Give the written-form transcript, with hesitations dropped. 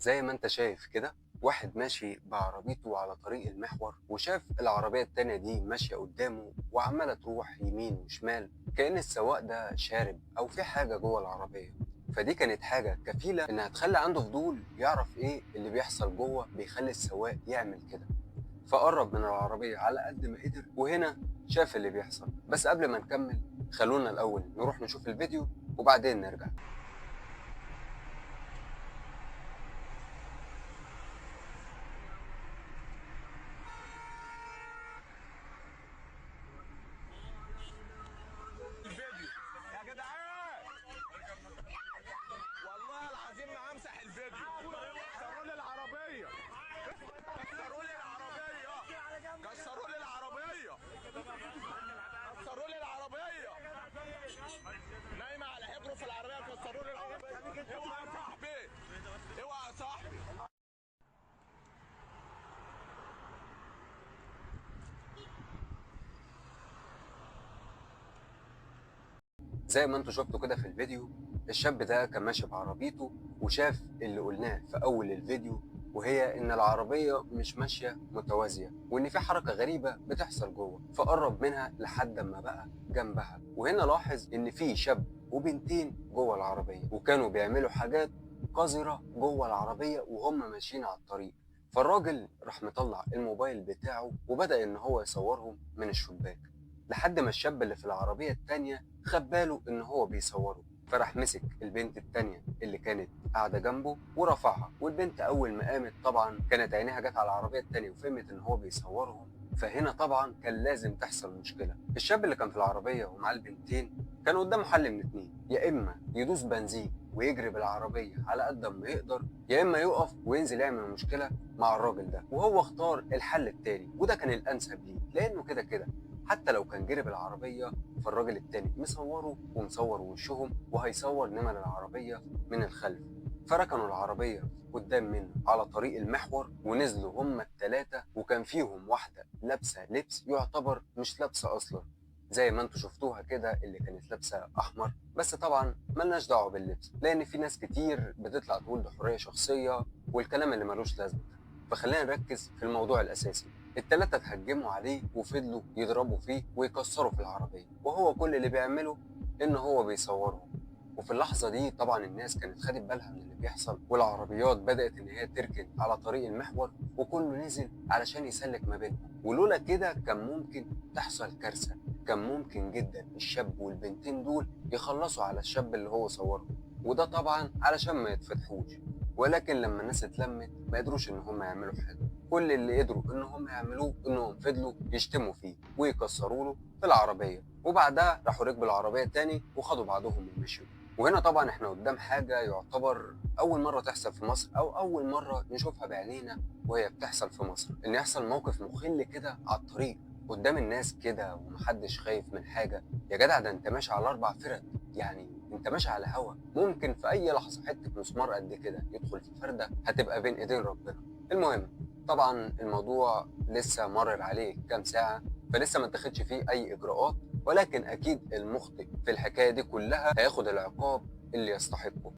زي ما انت شايف كده، واحد ماشي بعربيته على طريق المحور وشاف العربية التانية دي ماشية قدامه وعمالة تروح يمين وشمال، كأن السواق ده شارب أو في حاجة جوه العربية. فدي كانت حاجة كفيلة إنها تخلي عنده فضول يعرف إيه اللي بيحصل جوه بيخلي السواق يعمل كده. فقرب من العربية على قد ما قدر، وهنا شاف اللي بيحصل. بس قبل ما نكمل خلونا الأول نروح نشوف الفيديو وبعدين نرجع. الفيديو يا جدعان، والله العظيم ما همسح الفيديو. كسروا لي العربيه، كسروا لي العربيه، كسروا لي العربيه، كسروا لي العربيه، نايمه على حجره في العربيه، كسروا لي العربيه. اوعى يا صاحبي، اوعى يا صاحبي. زي ما انتوا شفتوا كده في الفيديو، الشاب ده كان ماشي بعربيته وشاف اللي قلناه في اول الفيديو، وهي ان العربية مش ماشية متوازية وان في حركة غريبة بتحصل جوه. فقرب منها لحد ما بقى جنبها، وهنا لاحظ ان في شاب وبنتين جوه العربية وكانوا بيعملوا حاجات قذرة جوه العربية وهم ماشيين على الطريق. فالراجل راح مطلع الموبايل بتاعه وبدأ ان هو يصورهم من الشباك، لحد ما الشاب اللي في العربية التانية خد باله ان هو بيصوره. فراح مسك البنت التانية اللي كانت قاعدة جنبه ورفعها، والبنت اول ما قامت طبعا كانت عينيها جت على العربية التانية وفهمت ان هو بيصورهم. فهنا طبعا كان لازم تحصل مشكلة. الشاب اللي كان في العربية ومعاه البنتين كان قدامه حل من اتنين: يا اما يدوس بنزين ويجري بالعربية على قد ما يقدر، يا اما يقف وينزل يعمل مشكلة مع الراجل ده. وهو اختار الحل التاني، وده كان الانسب ليه، لانه كده كده حتى لو كان جري بالعربية فالراجل التاني مصوره ومصور وشهم وهيصور نمر العربية من الخلف. فركنوا العربية قدام منه على طريق المحور ونزلوا هما التلاتة، وكان فيهم واحدة لابسة لبس يعتبر مش لابسة أصلا، زي ما انتوا شفتوها كده اللي كانت لابسة أحمر. بس طبعا ملناش دعوة باللبس، لأن في ناس كتير بتطلع تقول ده حرية شخصية والكلام اللي ملوش لازمة. فخلينا نركز في الموضوع الأساسي. التلاتة اتهجموا عليه وفضلوا يضربوا فيه ويكسروا في العربية، وهو كل اللي بيعمله إن هو بيصورهم. وفي اللحظة دي طبعا الناس كانت خدت بالها من اللي بيحصل، والعربيات بدأت إن هي تركن على طريق المحور وكله نزل علشان يسلك ما بينهم. ولولا كده كان ممكن تحصل كارثة، كان ممكن جدا الشاب والبنتين دول يخلصوا على الشاب اللي هو صورهم، وده طبعا علشان ما يتفتحوش. ولكن لما الناس اتلمت ما قدروش ان هم يعملوا حاجه. كل اللي قدروا ان هم يعملوه انهم فضلوا يشتموا فيه ويكسروا له في العربيه، وبعدها راحوا ركبوا العربيه تاني وخدوا بعضهم ومشيوا. وهنا طبعا احنا قدام حاجه يعتبر اول مره تحصل في مصر، او اول مره نشوفها بعينينا وهي بتحصل في مصر، ان يحصل موقف مخل كده على الطريق قدام الناس كده ومحدش خايف من حاجه. يا جدع ده انت ماشي على 4 فرد، يعني انت ماشي على هوا، ممكن في اي لحظه حته مسمار قد كده يدخل في فرده هتبقى بين ايدين ربنا. المهم طبعا الموضوع لسه مرر عليه كام ساعه، فلسه ما اتخذش فيه اي اجراءات، ولكن اكيد المخطئ في الحكايه دي كلها هياخد العقاب اللي يستحقه.